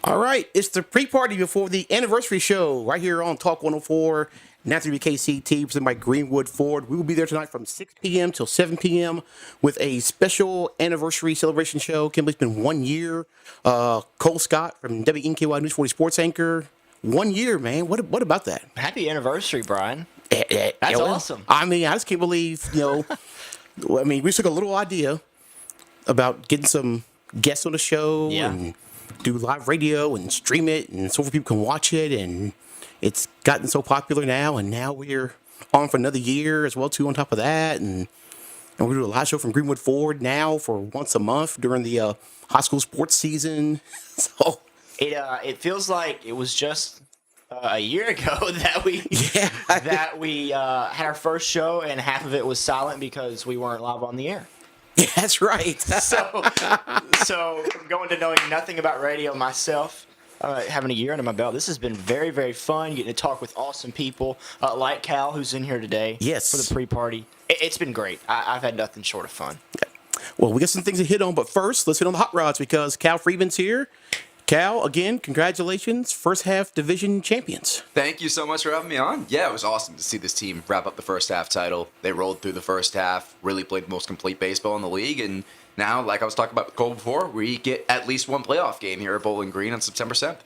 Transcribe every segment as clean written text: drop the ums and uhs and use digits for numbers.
All right, it's the pre-party before the anniversary show right here on Talk 104, 930 KCT, presented by Greenwood Ford. We will be there tonight from 6 p.m. till 7 p.m. with a special anniversary celebration show. Can't believe it's been 1 year. Cole Scott from WNKY News 40 Sports Anchor. 1 year, man. What about that? Happy anniversary, Brian. That's awesome. I mean, I just can't believe, we took a little idea about getting some guests on the show and do live radio and stream it, and so people can watch it, and it's gotten so popular now, and now we're on for another year as well too on top of that, and we're doing a live show from Greenwood Ford now for once a month during the high school sports season. So it feels like it was just a year ago that we had our first show, and half of it was silent because we weren't live on the air. Yeah, that's right. So going to knowing nothing about radio myself, having a year under my belt, this has been very, very fun. Getting to talk with awesome people like Cal, who's in here today. Yes. For the pre-party. It's been great. I've had nothing short of fun. Well, we got some things to hit on, but first, let's hit on the hot rods because Cal Friedman's here. Cal, again, congratulations, first half division champions. Thank you so much for having me on. Yeah, it was awesome to see this team wrap up the first half title. They rolled through the first half, really played the most complete baseball in the league, and now, like I was talking about with Cole before, we get at least one playoff game here at Bowling Green on September 7th.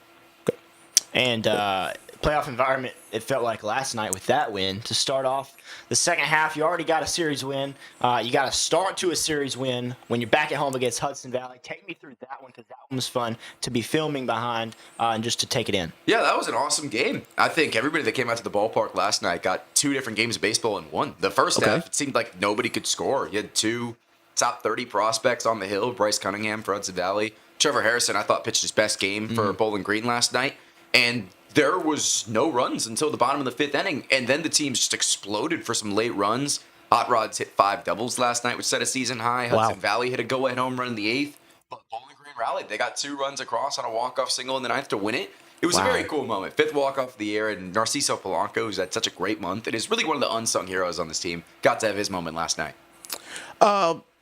And playoff environment, it felt like last night with that win. To start off the second half, you already got a series win. You got to start to a series win when you're back at home against Hudson Valley. Take me through that one because that one was fun to be filming behind and just to take it in. Yeah, that was an awesome game. I think everybody that came out to the ballpark last night got two different games of baseball in one. The first half, it seemed like nobody could score. You had two top 30 prospects on the hill, Bryce Cunningham for Hudson Valley. Trevor Harrison, I thought, pitched his best game for Bowling Green last night. And there was no runs until the bottom of the fifth inning, and then the team just exploded for some late runs. Hot Rods hit 5 doubles last night, which set a season high. Hudson Valley hit a go-ahead home run in the eighth, but Bowling Green rallied. They got 2 runs across on a walk-off single in the ninth to win it. It was a very cool moment. 5th walk-off of the year, and Narciso Polanco, who's had such a great month, and is really one of the unsung heroes on this team, got to have his moment last night.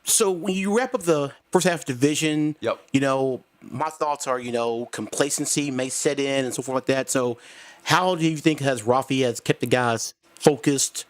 So when you wrap up the first half division, my thoughts are, complacency may set in and so forth like that. So how do you think Rafi has kept the guys focused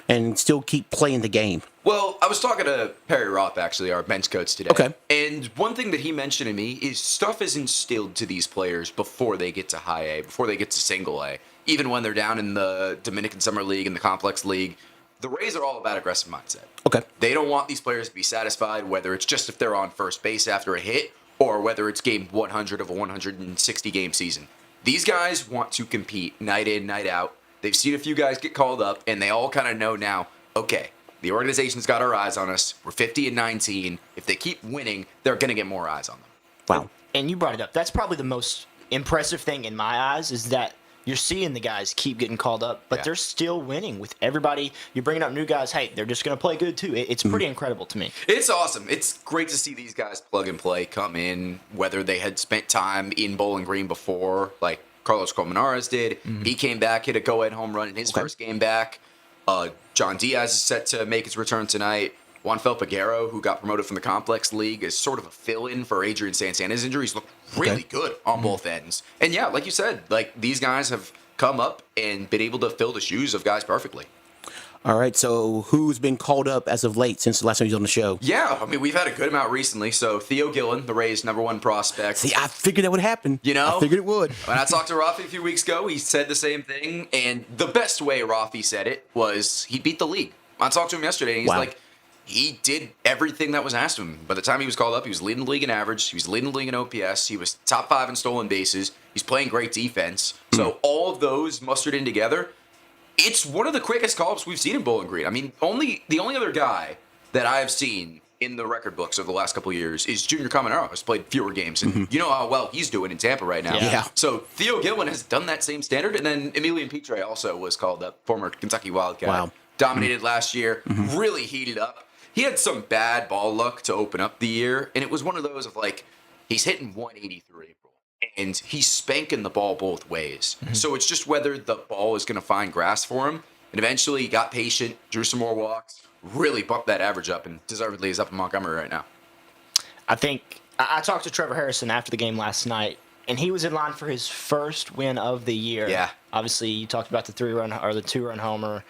and still keep playing the game? Well, I was talking to Perry Roth, actually, our bench coach today. Okay. And one thing that he mentioned to me is stuff is instilled to these players before they get to high A, before they get to single A. Even when they're down in the Dominican Summer League and the Complex League, the Rays are all about aggressive mindset. Okay. They don't want these players to be satisfied, whether it's just if they're on first base after a hit or whether it's game 100 of a 160-game season. These guys want to compete night in, night out. They've seen a few guys get called up, and they all kind of know now, okay, the organization's got our eyes on us. We're 50-19. If they keep winning, they're going to get more eyes on them. Wow. And you brought it up. That's probably the most impressive thing in my eyes is that you're seeing the guys keep getting called up, but they're still winning with everybody. You're bringing up new guys. Hey, they're just going to play good, too. It's pretty incredible to me. It's awesome. It's great to see these guys plug and play, come in, whether they had spent time in Bowling Green before, like Carlos Colmenares did. He came back, hit a go-ahead home run in his first game back. John Diaz is set to make his return tonight. Juan Felpagero, who got promoted from the Complex League, is sort of a fill-in for Adrian Santana's injuries. Looked really good on both ends. And yeah, like you said, these guys have come up and been able to fill the shoes of guys perfectly. All right, so who's been called up as of late since the last time he was on the show? Yeah, I mean, we've had a good amount recently. So Theo Gillen, the Rays' #1 prospect. See, I figured that would happen. I figured it would. When I talked to Rafi a few weeks ago, he said the same thing. And the best way Rafi said it was he beat the league. I talked to him yesterday, and he's like, he did everything that was asked of him. By the time he was called up, he was leading the league in average. He was leading the league in OPS. He was top 5 in stolen bases. He's playing great defense. So all of those mustered in together, it's one of the quickest call-ups we've seen in Bowling Green. I mean, the only other guy that I have seen in the record books over the last couple of years is Junior Caminero, who's played fewer games. And you know how well he's doing in Tampa right now. Yeah. So Theo Gillen has done that same standard. And then Emilian Petre also was called up, former Kentucky Wildcat. Wow. Dominated last year, really heated up. He had some bad ball luck to open up the year, and it was one of those of he's hitting 180 through April, and he's spanking the ball both ways. So it's just whether the ball is going to find grass for him. And eventually he got patient, drew some more walks, really bumped that average up, and deservedly is up in Montgomery right now. I think I talked to Trevor Harrison after the game last night, and he was in line for his first win of the year. Yeah. Obviously, you talked about the 2-run homer.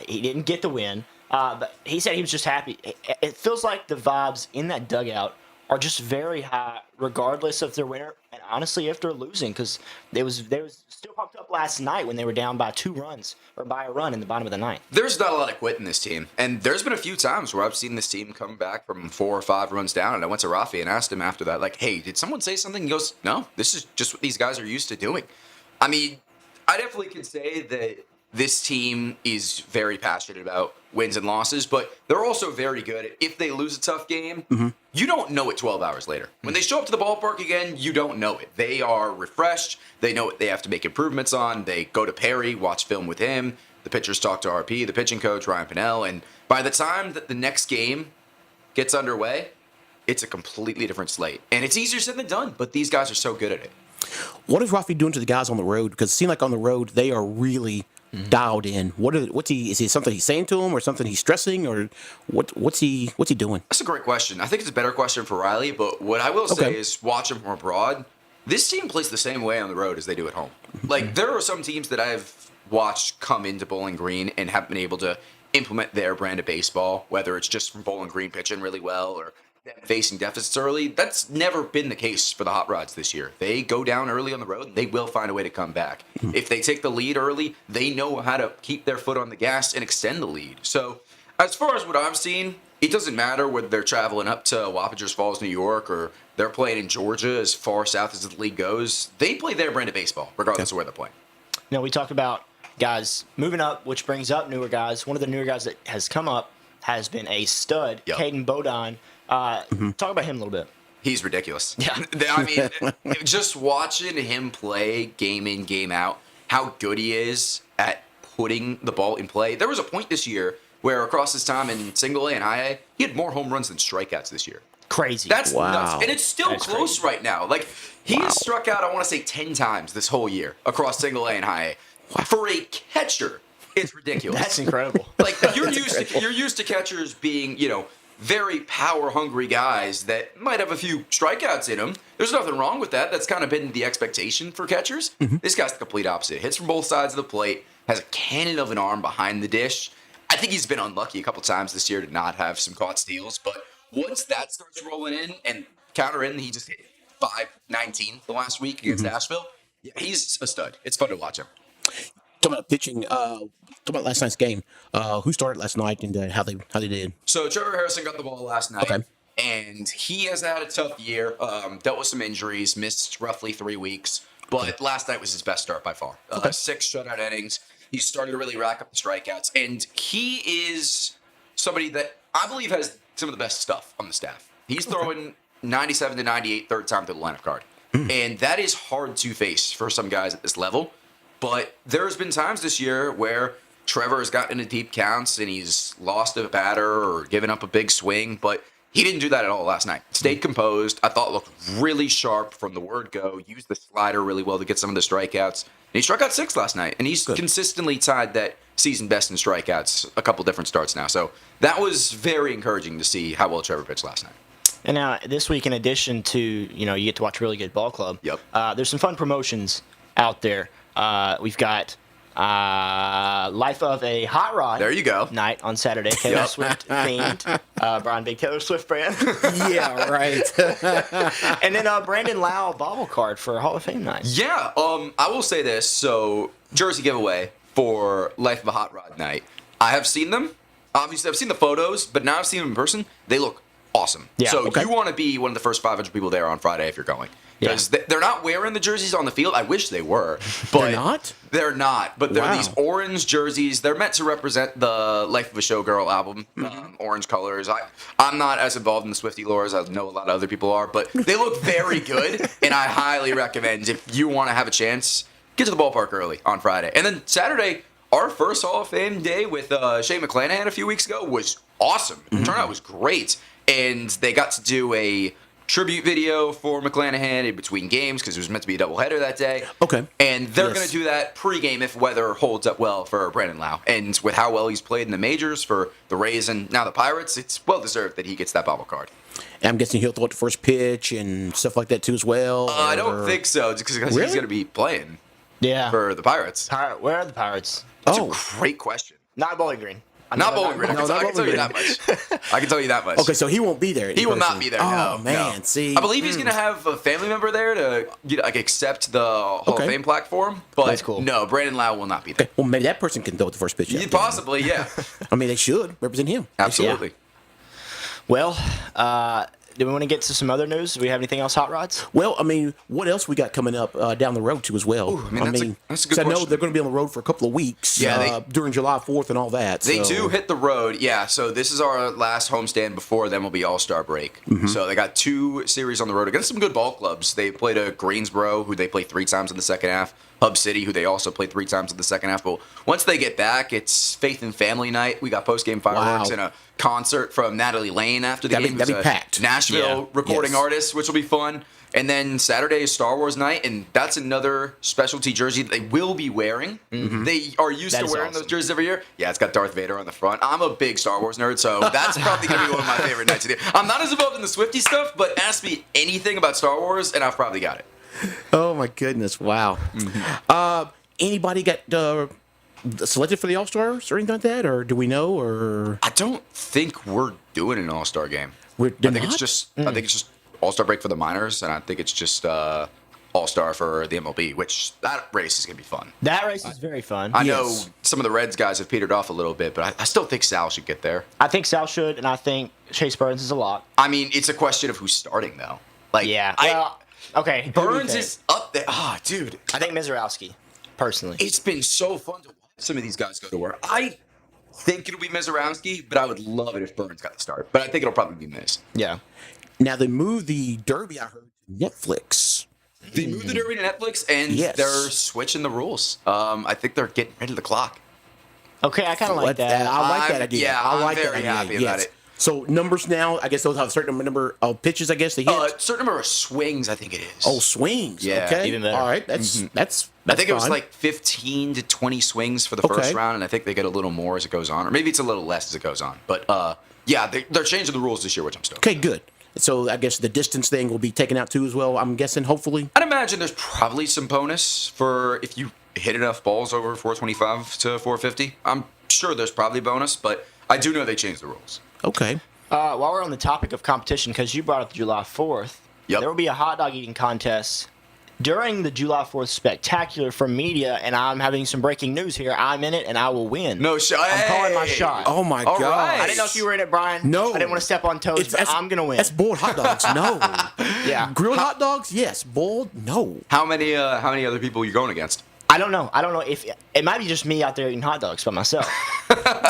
He didn't get the win, but he said he was just happy. It feels like the vibes in that dugout are just very high, regardless of their winner, and honestly, if they're losing, because they was still pumped up last night when they were down by 2 runs or by a run in the bottom of the ninth. There's not a lot of quit in this team, and there's been a few times where I've seen this team come back from 4 or 5 runs down, and I went to Rafi and asked him after that, like, hey, did someone say something? He goes, no, this is just what these guys are used to doing. I mean, I definitely could say that this team is very passionate about wins and losses, but they're also very good at, if they lose a tough game, you don't know it 12 hours later. When they show up to the ballpark again, you don't know it. They are refreshed. They know what they have to make improvements on. They go to Perry, watch film with him. The pitchers talk to RP, the pitching coach, Ryan Pinnell, and by the time that the next game gets underway, it's a completely different slate. And it's easier said than done, but these guys are so good at it. What is Rafi doing to the guys on the road? Because it seems like on the road they are really dialed in. Is he something he's saying to him, or something he's stressing, or what's he doing? That's a great question. I think it's a better question for Riley, but what I will say is watch him from abroad. This team plays the same way on the road as they do at home. Like, there are some teams that I've watched come into Bowling Green and have been able to implement their brand of baseball, whether it's just from Bowling Green pitching really well or them facing deficits early. That's never been the case for the Hot Rods this year. They go down early on the road, and they will find a way to come back. If they take the lead early, they know how to keep their foot on the gas and extend the lead. So as far as what I've seen, it doesn't matter whether they're traveling up to Wappingers Falls, New York, or they're playing in Georgia as far south as the league goes. They play their brand of baseball, regardless of where they're playing. Now, we talked about guys moving up, which brings up newer guys. One of the newer guys that has come up has been a stud, Caden Bodine. Talk about him a little bit. He's ridiculous. Yeah. I mean, just watching him play game in, game out, how good he is at putting the ball in play. There was a point this year where across his time in single A and high A, he had more home runs than strikeouts this year. Crazy. That's nuts. And it's still close right now. Like, he has struck out, I want to say, 10 times this whole year across single A and high A. For a catcher, it's ridiculous. That's incredible. Like, you're used to catchers being, very power-hungry guys that might have a few strikeouts in them. There's nothing wrong with that. That's kind of been the expectation for catchers. This guy's the complete opposite. Hits from both sides of the plate, has a cannon of an arm behind the dish. I think he's been unlucky a couple times this year to not have some caught steals, but once that starts rolling in and counter in, he just hit 519 the last week against Nashville. Yeah, he's a stud. It's fun to watch him. Talking about pitching, talking about last night's game. Who started last night and how they did? So Trevor Harrison got the ball last night, and he has had a tough year. Dealt with some injuries, missed roughly 3 weeks, but last night was his best start by far. 6 shutout innings. He's starting to really rack up the strikeouts, and he is somebody that I believe has some of the best stuff on the staff. He's throwing 97 to 98 third time through the lineup card, and that is hard to face for some guys at this level. But there's been times this year where Trevor has gotten into deep counts and he's lost a batter or given up a big swing, but he didn't do that at all last night. Stayed composed. I thought looked really sharp from the word go. Used the slider really well to get some of the strikeouts. And he struck out 6 last night, and he's consistently tied that season best in strikeouts a couple different starts now. So that was very encouraging to see how well Trevor pitched last night. And now this week, in addition to, you get to watch a really good ball club, there's some fun promotions out there. We've got Life of a Hot Rod. There you go. Night on Saturday. Taylor Swift themed. Brian, big Taylor Swift fan. Yeah, right. And then Brandon Lau bobble card for Hall of Fame night. Yeah. I will say this. So jersey giveaway for Life of a Hot Rod night. I have seen them. Obviously, I've seen the photos, but now I've seen them in person. They look awesome. Yeah, so you want to be one of the first 500 people there on Friday if you're going. Because they're not wearing the jerseys on the field. I wish they were. But they're not? They're not. But they're these orange jerseys. They're meant to represent the Life of a Showgirl album, orange colors. I'm not as involved in the Swiftie lore as I know a lot of other people are, but they look very good, and I highly recommend, if you want to have a chance, get to the ballpark early on Friday. And then Saturday, our first Hall of Fame day with Shane McClanahan a few weeks ago was awesome. The turnout was great, and they got to do a tribute video for McClanahan in between games because it was meant to be a doubleheader that day. Okay. And they're going to do that pregame if weather holds up well for Brandon Lau. And with how well he's played in the majors for the Rays and now the Pirates, it's well deserved that he gets that bobble card. And I'm guessing he'll throw it the first pitch and stuff like that too as well. I don't think so, just because Really? he's going to be playing Yeah. for the Pirates. Where are the Pirates? That's a great question. Not Bowling Green. Not Bowling Green. No, I not can tell Bowling you that much. I can tell you that much. Okay, so he won't be there. He will not be there. Oh No, man, no. see, I believe he's going to have a family member there to accept the Hall Okay. of Fame plaque for him. But That's cool. no, Brandon Lau will not be there. Okay, well maybe that person can throw it the first pitch. Yeah, possibly, yeah. I mean, they should represent him. Absolutely. Well, do we want to get to some other news? Do we have anything else, Hot Rods? Well, I mean, what else we got coming up down the road too as well? Ooh, I mean, that's a good 'cause I know question. they're going to be on the road for a couple of weeks. Yeah, during July 4th and all that. They so. do hit the road, yeah. So this is our last homestand before then will be All-Star break. Mm-hmm. So they got 2 series on the road against some good ball clubs. They played a Greensboro, who they played 3 times in the second half. Hub City, who they also played 3 times in the second half. But once they get back, it's Faith and Family Night. We got post-game fireworks Wow. and a concert from Natalie Lane after the game. That'd be who's a packed. Nashville recording Yes. artist, which will be fun. And then Saturday is Star Wars night, and that's another specialty jersey that they will be wearing. Mm-hmm. They are used That to is wearing awesome. those jerseys every year. Yeah, it's got Darth Vader on the front. I'm a big Star Wars nerd, so that's probably going to be one of my favorite nights of the year. I'm not as involved in the Swiftie stuff, but ask me anything about Star Wars, and I've probably got it. Oh my goodness! Wow. Anybody got selected for the All Stars or anything like that, or do we know? Or I don't think we're doing an All-Star game. We're I think not? it's just All-Star break for the minors, and I think it's just All-Star for the MLB, which that race is going to be fun. That race is very fun. I Yes. know some of the Reds guys have petered off a little bit, but I still think Sal should get there. I think Sal should, and I think Chase Burns is a lot. I mean, it's a question of who's starting, though. Like, Yeah. Well, okay. who do you Burns think? is up there. Ah, dude. I think Mizorowski, personally. It's been so fun to watch some of these guys go to work. I think it'll be Mizorowski, but I would love it if Burns got the start. But I think it'll probably be Miz. Yeah. now they moved the Derby. I heard to Netflix. They moved the Derby to Netflix, and Yes. they're switching the rules. I think they're getting rid of the clock. Okay, I kind of like that. I like that I'm- idea. yeah, I I'm like that very idea. happy yes. about it. So numbers now, I guess those have a certain number of pitches. I guess they hit. Certain number of swings, I think it is. Oh, swings. Yeah, okay. even better. All right. That's I think it was fine. like 15 to 20 swings for the Okay. first round, and I think they get a little more as it goes on, or maybe it's a little less as it goes on. But yeah, they're changing the rules this year, which I'm stoked. Okay, good. So I guess the distance thing will be taken out too as well. I'm guessing, hopefully. I'd imagine there's probably some bonus for if you hit enough balls over 425 to 450. I'm sure there's probably bonus, but I do know they changed the rules. Okay. While we're on the topic of competition, because you brought up July 4th, Yep. there will be a hot dog eating contest during the July 4th Spectacular from media, and I'm having some breaking news here. I'm in it, and I will win. No shot. I'm calling my shot. Oh my All God. right. I didn't know if you were in it, Brian. No. I didn't want to step on toes, but I'm going to win. That's boiled hot dogs. No. Yeah. Grilled hot dogs? Yes. Boiled? No. How many other people are you going against? I don't know. I don't know if it might be just me out there eating hot dogs by myself.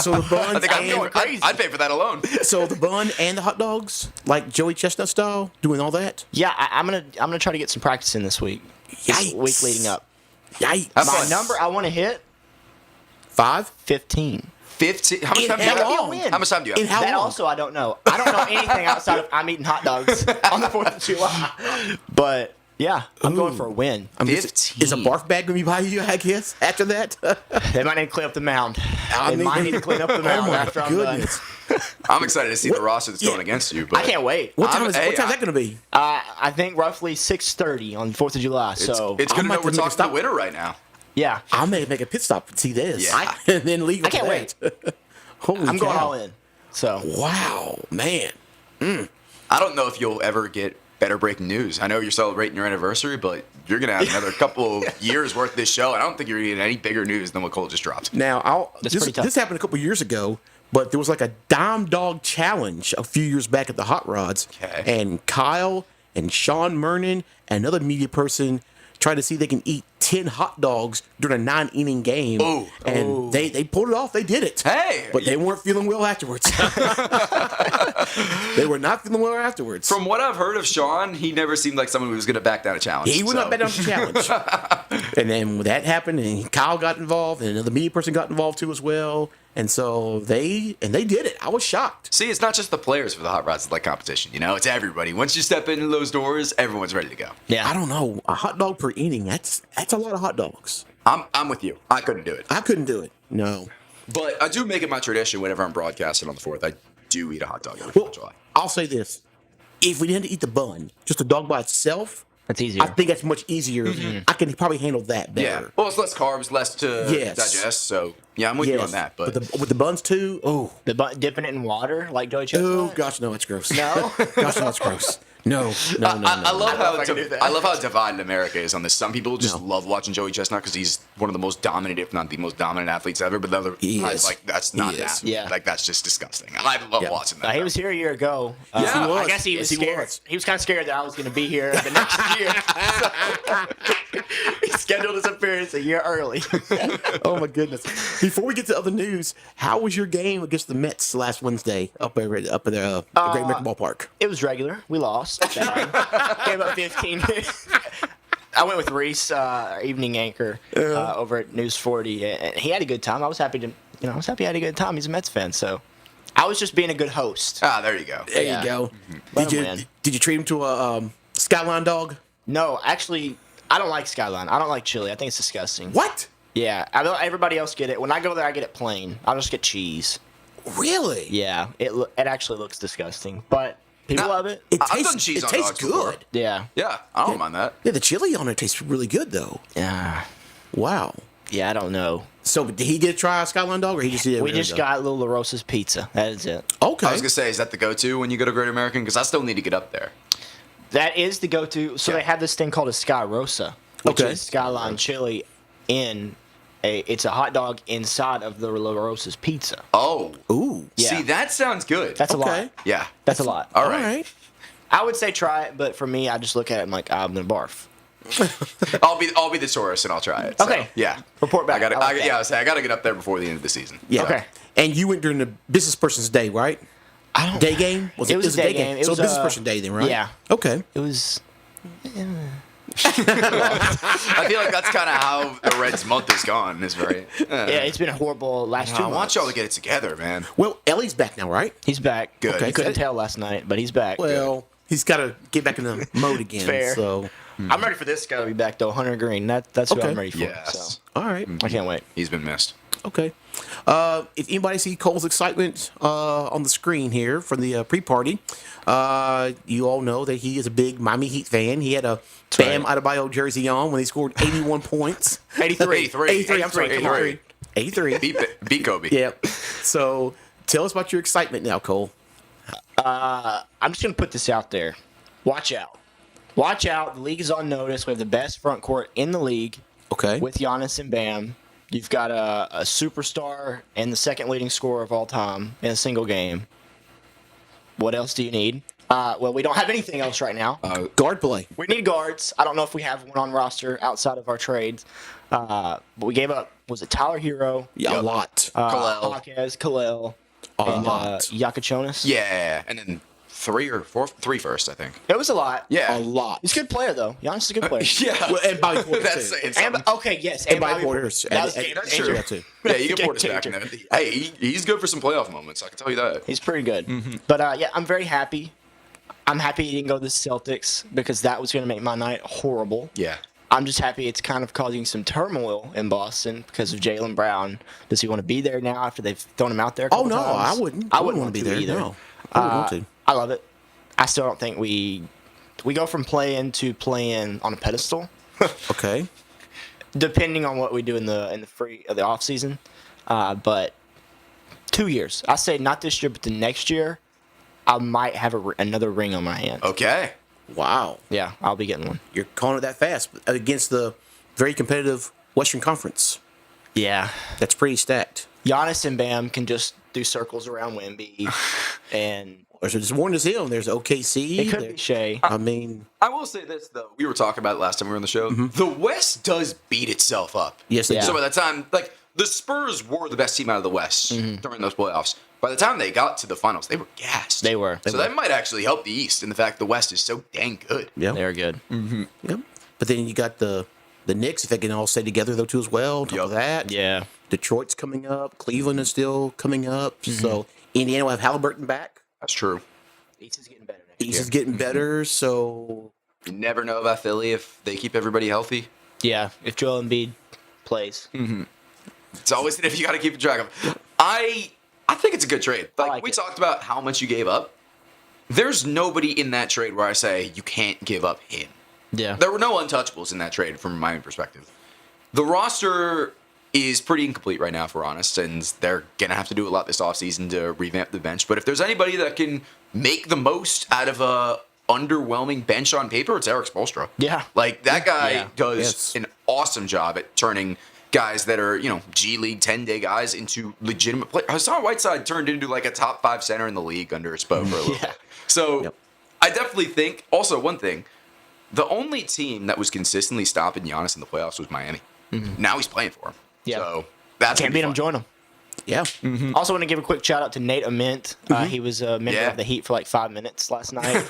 So the buns I think and, I'd pay for that alone. so the bun and the hot dogs, like Joey Chestnut style, doing all that. Yeah, I'm gonna try to get some practice in this week. This Yikes. week leading up. Yikes. Have My fun. number I want to hit 5? 15. 15. How much In time do you how have? long? win. How much time do you have? In how That long? also I don't know. I don't know anything outside of I'm eating hot dogs on the 4th of July. But yeah, I'm going for a win. I'm just- 15. Is a barf bag going to be by you, I guess, after that? They might need to clean up the mound. I They mean- might need to clean up the mound Oh my after I'm goodness. done. I'm excited to see the roster that's going yeah. against you. But I can't wait. What time I'm- is hey, what time's that going to be? I think roughly 6:30 on the 4th of July. So it's I good to might know we're have to make a talking stop. the winner right now. yeah, I may make a pit stop and see this. Yeah. And then leave. I can't wait. Holy I'm going cow. all in. So Wow, man. I don't know if you'll ever get better breaking news. I know you're celebrating your anniversary, but you're going to have another couple of years worth of this show. I don't think you're going to get any bigger news than what Cole just dropped. Now, That's pretty tough. this happened a couple years ago, but there was like a dime dog challenge a few years back at the Hot Rods. Okay. And Kyle and Sean Mernon and another media person tried to see if they can eat 10 hot dogs during a 9-inning game. Ooh. And they pulled it off. They did it. Hey! But they weren't feeling well afterwards. They were not feeling well afterwards. From what I've heard of Sean, he never seemed like someone who was going to back down a challenge. He would not bet on the challenge. And then when that happened, and Kyle got involved, and another media person got involved too as well. And so they did it. I was shocked. See, it's not just the players for the Hot Rods that like competition. You know, it's everybody. Once you step into those doors, everyone's ready to go. yeah, I don't know. A hot dog per inning, that's a lot of hot dogs. I'm with you. I couldn't do it. I couldn't do it. No. But I do make it my tradition whenever I'm broadcasting on the 4th. I do eat a hot dog on the 4th Well, of July. I'll say this. if we didn't eat the bun, just the dog by itself, That's easier. I think that's much easier. I can probably handle that better. Yeah. Well, it's less carbs, less to digest. So yeah, I'm with you on that. But with the buns too, Dipping it in water like Joey Chestnut. oh gosh, no, it's gross. No? Gosh, no, it's gross. No. I love know if I can do that. I love how divided America is on this. Some people just love watching Joey Chestnut because he's one of the most dominant, if not the most dominant athletes ever. But the other guys like that's not that. Yeah. Like that's just disgusting. I love watching that. He was here a year ago. Yeah, he was. I guess he was Yes, he scared. was. He was kind of scared that I was going to be here the next year. So, he scheduled his appearance a year early. Oh my goodness! Before we get to other news, how was your game against the Mets last Wednesday up at the Great American Ballpark? It was regular. We lost. Gave up 15. I went with Reese, our evening anchor, over at News 40, and he had a good time. I was happy he had a good time. He's a Mets fan, so I was just being a good host. There you go. There you go. Let him win. Did you treat him to a Skyline dog? No, actually, I don't like Skyline. I don't like chili. I think it's disgusting. What? Yeah, I don't. Everybody else get it. When I go there, I get it plain. I'll just get cheese. Really? Yeah, it actually looks disgusting, but people love it. I've done cheese it on tastes dogs before. good. Yeah. Yeah, I don't mind that. Yeah, the chili on it tastes really good though. Yeah. Wow. Yeah, I don't know. So did he get to try a Skyline dog, or he just did? We just got Little La Rosa's pizza. That is it. Okay. I was gonna say, is that the go-to when you go to Great American? Because I still need to get up there. That is the go-to. So they have this thing called a Sky Rosa, which is Skyline chili in it's a hot dog inside of the La Rosa's pizza. Oh, Ooh. Yeah. See, that sounds good. That's a Okay. lot. yeah. That's a lot. All right. I would say try it, but for me, I just look at it and I'm like, I'm gonna barf. I'll be the tourist and I'll try it. So, Okay. yeah. Report back. I like that. I gotta get up there before the end of the season. Yeah. Okay. And you went during the business person's day, right? I don't. Day game? It was a day game. It So was, business person day then, right? yeah. Okay. It was. I feel like that's kind of how the Reds' month is gone. Is very. Yeah, it's been a horrible last 2 I months. want y'all to get it together, man. Well, Ellie's back now, right? He's back. Good. You couldn't Okay. tell last night, but he's back. Well, he's got to get back in the mode again. Fair. So, I'm ready for this guy to be back though. Hunter Green. That's who Okay. I'm ready for. Yes. So all right. I can't wait. He's been missed. Okay. If anybody see Cole's excitement on the screen here from the pre-party, you all know that he is a big Miami Heat fan. He had a Bam Adebayo jersey on when he scored 81 points. 83. 83. I'm sorry. 83. 83. Beat Kobe. Yep. So tell us about your excitement now, Cole. I'm just gonna put this out there. Watch out. Watch out. The league is on notice. We have the best front court in the league Okay. with Giannis and Bam. You've got a superstar and the second leading scorer of all time in a single game. What else do you need? Well, we don't have anything else right now. Guard play. We need guards. I don't know if we have one on roster outside of our trades. But we gave up, was it Tyler Hero? Yeah, a lot. Hawkes, Khalil, and lot. Yakachonis. Yeah, and then three first, I think. It was a lot. Yeah, A lot. He's a good player, though. Giannis is a good player. Yeah, Well, and Bobby Portis, that's too. saying And, something. okay, yes. And Bobby Bobby Portis. That was And- game That's changer. true. that too. Yeah, you get Game Portis back in changer. there. Hey, he's good for some playoff moments. I can tell you that. He's pretty good. But, yeah, I'm very happy. I'm happy he didn't go to the Celtics because that was going to make my night horrible. Yeah. I'm just happy it's kind of causing some turmoil in Boston because of Jaylen Brown. Does he want to be there now after they've thrown him out there? Oh, no, I wouldn't. I wouldn't want to be there. either. No. I wouldn't want to. I love it. I still don't think we go from play-in to play-in on a pedestal, Okay. depending on what we do in the off season. But 2 years. I say not this year, but the next year, I might have another ring on my hand. Okay. Wow. Yeah, I'll be getting one. You're calling it that fast against the very competitive Western Conference. Yeah. That's pretty stacked. Giannis and Bam can just do circles around Wemby, and There's more than him. There's OKC. it could be Shea. I mean, I will say this though. We were talking about it last time we were on the show. The West does beat itself up. yes, they Yeah. do. So by the time, like, the Spurs were the best team out of the West during those playoffs. By the time they got to the finals, they were gassed. They were. So that might actually help the East in the fact the West is so dang good. Yeah. They're good. Yep. But then you got the Knicks, if they can all stay together though too as well. On top of that, Yeah. Detroit's coming up. Cleveland is still coming up. So Indiana will have Halliburton back. That's true. East is getting better next East year. is getting better. So You never know about Philly if they keep everybody healthy. Yeah, if Joel Embiid plays. It's always if you got to keep track of. I think it's a good trade. Like like we it. talked about how much you gave up. there's nobody in that trade where I say you can't give up him. Yeah. There were no untouchables in that trade from my perspective. The roster is pretty incomplete right now, if we're honest, and they're going to have to do a lot this offseason to revamp the bench. But if there's anybody that can make the most out of a underwhelming bench on paper, it's Eric Spoelstra. Yeah. Like, that guy does Yes. an awesome job at turning guys that are, G League 10-day guys into legitimate players. Hassan Whiteside turned into like a top 5 center in the league under Spo for a little bit. So I definitely think, also one thing, the only team that was consistently stopping Giannis in the playoffs was Miami. Now he's playing for him. Yeah. So that's Can't beat him, join him. Yeah. Also want to give a quick shout out to Nate Ament. He was a member of the Heat for like 5 minutes last night.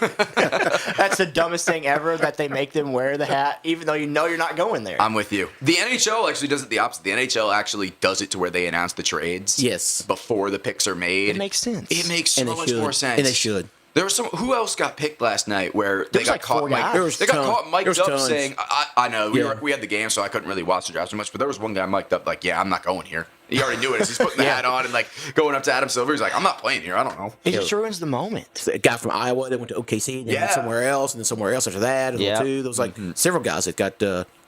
That's the dumbest thing ever, that they make them wear the hat, even though you know you're not going there. I'm with you. The NHL actually does it the opposite. The NHL actually does it to where they announce the trades before the picks are made. It makes sense. It makes so much more sense. And they should. There was who else got picked last night where they got like caught? 4 guys. They got caught mic'd up tons. saying, "I know we had the game, so I couldn't really watch the draft so much." But there was one guy mic'd up like, "Yeah, I'm not going here." He already knew it as he's putting the hat on and like going up to Adam Silver. He's like, "I'm not playing here. I don't know." It just ruins the moment. A guy from Iowa that went to OKC and then somewhere else, and then somewhere else after that as well too. There was like several guys that got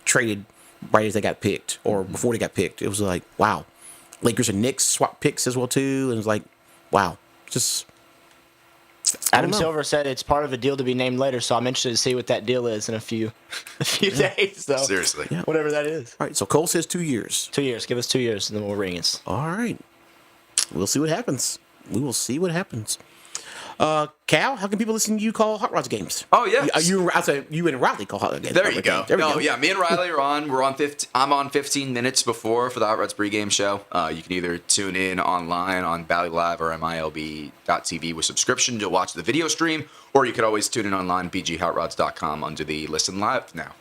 traded right as they got picked or before they got picked. It was like, wow. Lakers and Knicks swapped picks as well too, and it was like, wow. Just Adam Silver said it's part of a deal to be named later, so I'm interested to see what that deal is in a few days. So Seriously. whatever that is. all right. So Cole says 2 years. 2 years. Give us 2 years, and then we'll ring it. All right. We'll see what happens. We will see what happens. Cal, how can people listen to you call Hot Rods games? Oh, yeah. You and Riley call Hot Rods games. There you go. There we go. Yeah, me and Riley are on. We're on 15. I'm on 15 minutes before for the Hot Rods pregame show. You can either tune in online on Valley Live or MILB.TV with subscription to watch the video stream, or you could always tune in online, bghotrods.com under the Listen Live now.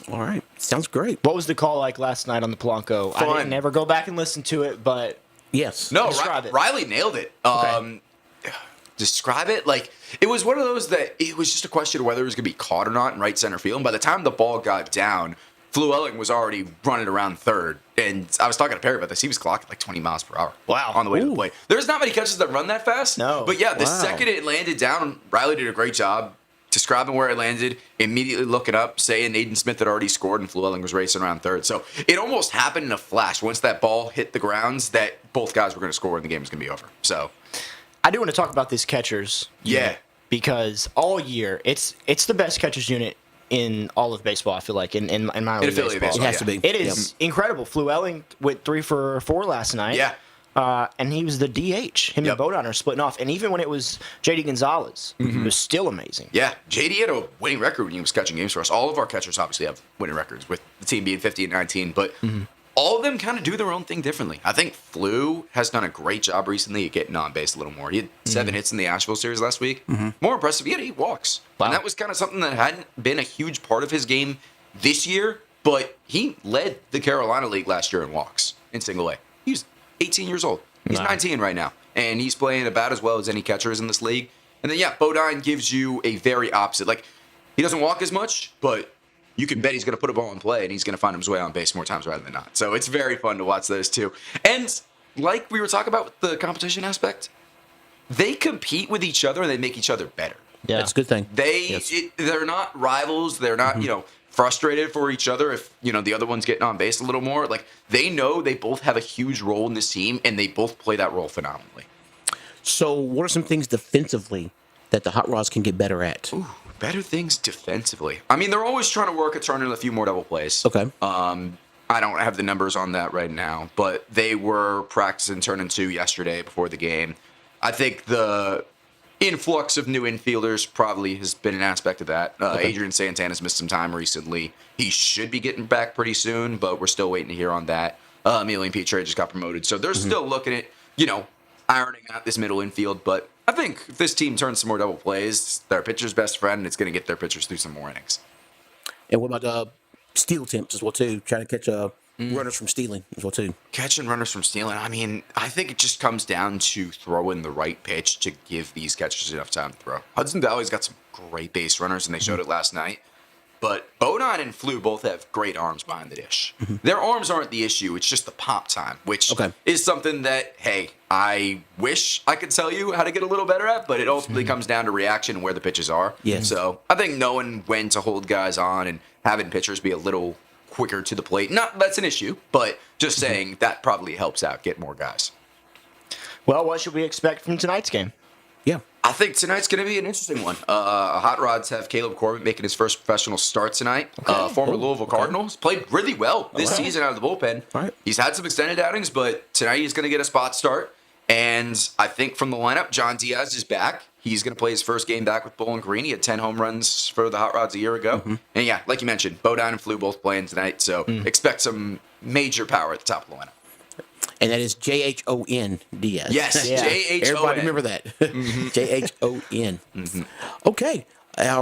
All right. Sounds great. What was the call like last night on the Polanco? Fun. I didn't ever go back and listen to it, but Yes. No, Describe it. Riley nailed it. Okay. Describe it like it was one of those that it was just a question of whether it was going to be caught or not in right center field. And by the time the ball got down, Fluellen was already running around third. And I was talking to Perry about this. He was clocking like 20 miles per hour. Wow. On the way to the plate. There's not many catches that run that fast. No. But yeah, the Wow. second it landed down, Riley did a great job describing where it landed, immediately looking up, saying Aiden Smith had already scored and Fluellen was racing around third. So it almost happened in a flash once that ball hit the grounds that both guys were going to score and the game was going to be over. So I do want to talk about these catchers. unit, because all year it's the best catchers unit in all of baseball. I feel like in minor league affiliate baseball. baseball, It has to be. It is incredible. Fluellen went 3 for 4 last night. Yeah. And he was the DH. Him Yep. and Bodine are splitting off. And even when it was JD Gonzalez, it was still amazing. Yeah, JD had a winning record when he was catching games for us. All of our catchers obviously have winning records, with the team being 50 and 19, but all of them kind of do their own thing differently. I think Flu has done a great job recently at getting on base a little more. He had 7 hits in the Asheville series last week. More impressive, he had 8 walks. Wow. And that was kind of something that hadn't been a huge part of his game this year, but he led the Carolina League last year in walks in single A. He was 18 years old. He's 19 right now, and he's playing about as well as any catchers in this league. And then, Bodine gives you a very opposite. Like, he doesn't walk as much, but you can bet he's going to put a ball in play, and he's going to find his way on base more times rather than not. So it's very fun to watch those two. And like we were talking about with the competition aspect, they compete with each other, and they make each other better. Yeah. That's a good thing. They're not rivals. They're not, frustrated for each other if, the other one's getting on base a little more. Like, they know they both have a huge role in this team, and they both play that role phenomenally. So, what are some things defensively that the Hot Rods can get better at? Ooh, better things defensively. I mean, they're always trying to work at turning a few more double plays. Okay. I don't have the numbers on that right now, but they were practicing turning 2 yesterday before the game. I think the influx of new infielders probably has been an aspect of that. Adrian Santana's missed some time recently. He should be getting back pretty soon, but we're still waiting to hear on that. Emilian Petre just got promoted, so they're still looking at, ironing out this middle infield. But I think if this team turns some more double plays, their pitcher's best friend, and it's going to get their pitchers through some more innings. And what about steal attempts as well too? Trying to catch runners from stealing as well too. Catching runners from stealing, I mean, I think it just comes down to throwing the right pitch to give these catchers enough time to throw. Hudson Valley's got some great base runners, and they showed it last night. but Bodine and Flew both have great arms behind the dish. Their arms aren't the issue. It's just the pop time, which is something that, hey, I wish I could tell you how to get a little better at, but it ultimately comes down to reaction and where the pitches are. Yes. So I think knowing when to hold guys on and having pitchers be a little quicker to the plate, not that's an issue, but just saying that probably helps out get more guys. Well, what should we expect from tonight's game? Yeah. I think tonight's going to be an interesting one. Hot Rods have Caleb Corbett making his first professional start tonight. Former Louisville Cardinals. Played really well this season out of the bullpen. Right. He's had some extended outings, but tonight he's going to get a spot start. And I think from the lineup, John Diaz is back. He's going to play his first game back with Bowling Green. He had 10 home runs for the Hot Rods a year ago. And yeah, like you mentioned, Bodine and Flew both playing tonight. So expect some major power at the top of the lineup. And that is Jhon Diaz. Yes, Yeah. Jhon. Everybody remember that. Jhon. Okay.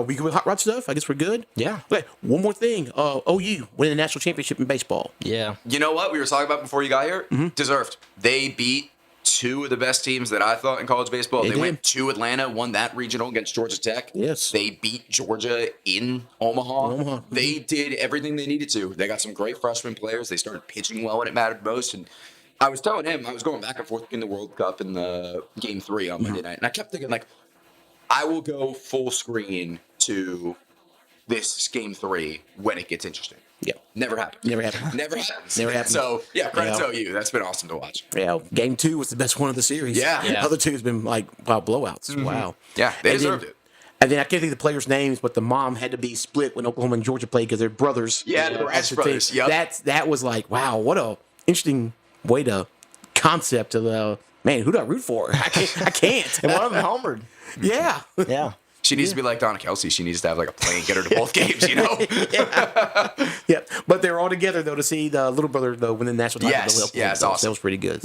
We good with hot rod stuff? I guess we're good. Yeah. Okay. One more thing. OU winning the national championship in baseball. Yeah. You know what we were talking about before you got here? Deserved. They beat two of the best teams that I thought in college baseball. They did. went to Atlanta, won that regional against Georgia Tech. Yes. They beat Georgia in Omaha. They did everything they needed to. They got some great freshman players. They started pitching well when it mattered most. And I was telling him, I was going back and forth in the World Cup in the Game 3 on Monday night. And I kept thinking, like, I will go full screen to this Game 3 when it gets interesting. Yeah. Never happened. Never happened. Never happens. Never happened. So, yeah, credit Yeah. to you. That's been awesome to watch. Yeah. Game 2 was the best one of the series. Yeah. The other two has been like blowouts. Wow. Yeah, they And deserved then- it. And then I can't think of the players' names, but the mom had to be split when Oklahoma and Georgia played because they're brothers. Yeah, the Brass brothers. Yep. That was like, wow, what a interesting way to concept of man, who do I root for? I can't. And one of them homered. Yeah. Yeah. She needs to be like Donna Kelsey. She needs to have like a plane, get her to both games, you know? Yeah. But they're all together though to see the little brother though win the national title. Yes. Yeah, it's awesome. That was pretty good.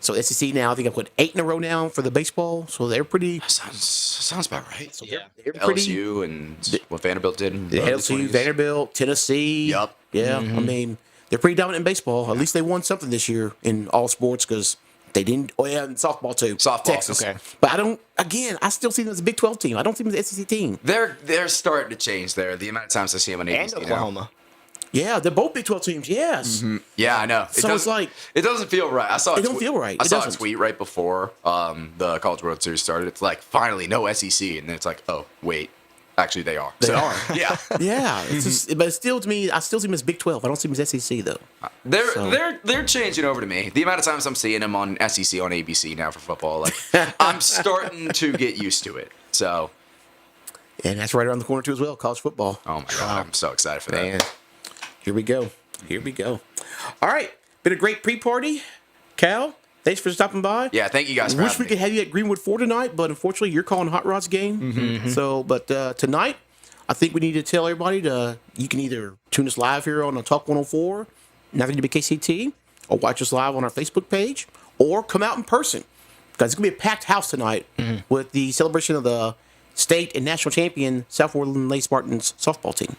So SEC now, I think I've put 8 in a row now for the baseball. So they're pretty. Sounds about right. Yeah. They're pretty. LSU and what Vanderbilt did. In the LSU, 20s. Vanderbilt, Tennessee. Yup. Yeah. I mean, they're pretty dominant in baseball. At least they won something this year in all sports because they didn't. Oh yeah, in softball too. Softball, Texas. okay. But I don't. Again, I still see them as a Big 12 team. I don't see them as an SEC team. They're starting to change there. The amount of times I see them on ABC And now. Oklahoma. Yeah, they're both Big 12 teams. Yes. Yeah, I know. So it's like it doesn't feel right. I saw. It don't feel right. I It saw a doesn't. tweet right before the College World Series started. It's like finally no SEC, and then it's like, oh wait, actually they are. They So, are. Yeah. Yeah. It's just, but still, to me, I still see them as Big 12. I don't see them as SEC though. They're changing over to me. The amount of times I'm seeing them on SEC on ABC now for football, like I'm starting to get used to it. So, And that's right around the corner too as well. College football. oh my god, I'm so excited for that. Man, here we go. Here we go. All right. Been a great pre-party. Cal, thanks for stopping by. Yeah, thank you guys for Wish having we could me. have you at Greenwood 4 tonight, but unfortunately you're calling Hot Rod's game. So, but tonight, I think we need to tell everybody you can either tune us live here on Talk 104, Nothing to Be KCT, or watch us live on our Facebook page, or come out in person. Because it's going to be a packed house tonight with the celebration of the state and national champion South Orleans Lady Spartans softball team.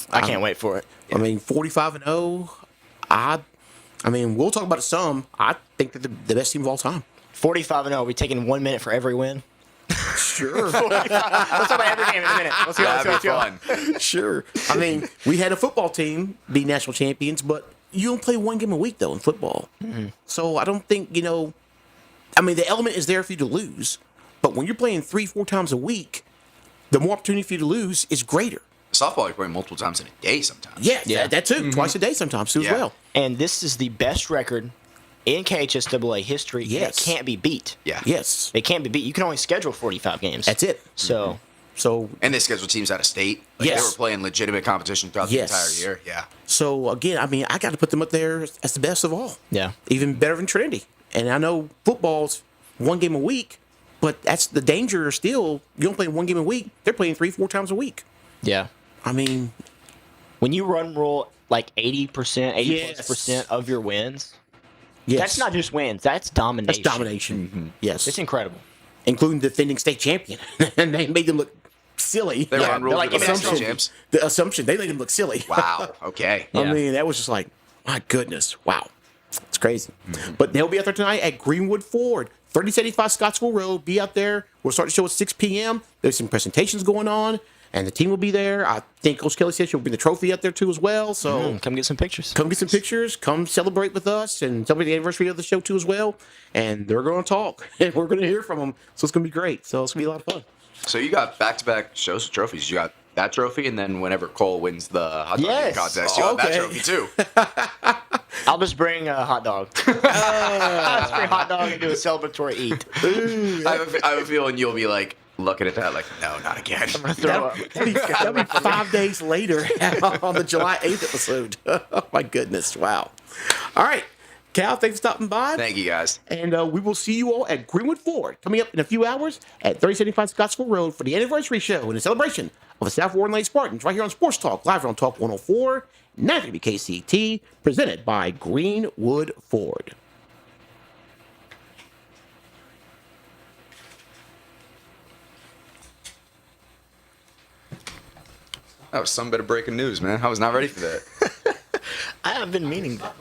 I can't wait for it. I mean, 45-0. I mean, we'll talk about it some. I think they're the best team of all time. 45-0. We taking 1 minute for every win. Sure. Let's talk about every game in a minute. Let's go. That'd be fun. Sure. I mean, we had a football team be national champions, but you don't play one game a week, though, in football. So I don't think, I mean, the element is there for you to lose. But when you're playing 3-4 times a week, the more opportunity for you to lose is greater. Softball, you're playing multiple times in a day sometimes. Yeah. That too. Twice a day sometimes, too, as Yeah. well. And this is the best record in KHSAA history. and Yes. It can't be beat. Yeah. Yes. It can't be beat. You can only schedule 45 games. That's it. So, So, And they scheduled teams out of state. Like Yes. They were playing legitimate competition throughout Yes. the entire year. Yeah. so again, I mean, I got to put them up there as the best of all. yeah. Even better than Trinity. And I know football's one game a week, but that's the danger still. You don't play one game a week. They're playing 3-4 times a week. Yeah. I mean, When you run rule like 80%, 80 Yes. plus percent of your wins, yes. that's not just wins. That's domination. That's domination. Yes. It's incredible. Including defending state champion. And they made them look silly. They were on rules like with the national assumption. champs. The assumption, they made them look silly. Wow. Okay. Yeah. I mean, that was just like, my goodness. Wow. It's crazy. But they'll be out there tonight at Greenwood Ford, 3075 Scottsville Road. Be out there. We'll start the show at 6 p.m. There's some presentations going on. and the team will be there. I think Coach Kelly said she'll bring the trophy up there too as well. So Come get some pictures. come get some pictures. Come celebrate with us and celebrate the anniversary of the show too as well. And they're going to talk, and we're going to hear from them. So it's going to be great. So it's going to be a lot of fun. So you got back-to-back shows of trophies. You got that trophy, and then whenever Cole wins the hot dog eating contest, you got that trophy too. I'll just bring a hot dog. I'll just bring a hot dog and do a celebratory eat. I have a feeling you'll be like looking at that like, no, not again. I'm gonna throw up. That'll be 5 days later on the July 8th episode. Oh, my goodness. Wow. All right. Cal, thanks for stopping by. Thank you, guys. And we will see you all at Greenwood Ford coming up in a few hours at 3075 Scottsville Road for the anniversary show and a celebration of the South Warren Lane Spartans right here on Sports Talk, live on Talk 104, 930 KCT, presented by Greenwood Ford. That was some bit of breaking news, man. I was not ready for that. I have been meaning that.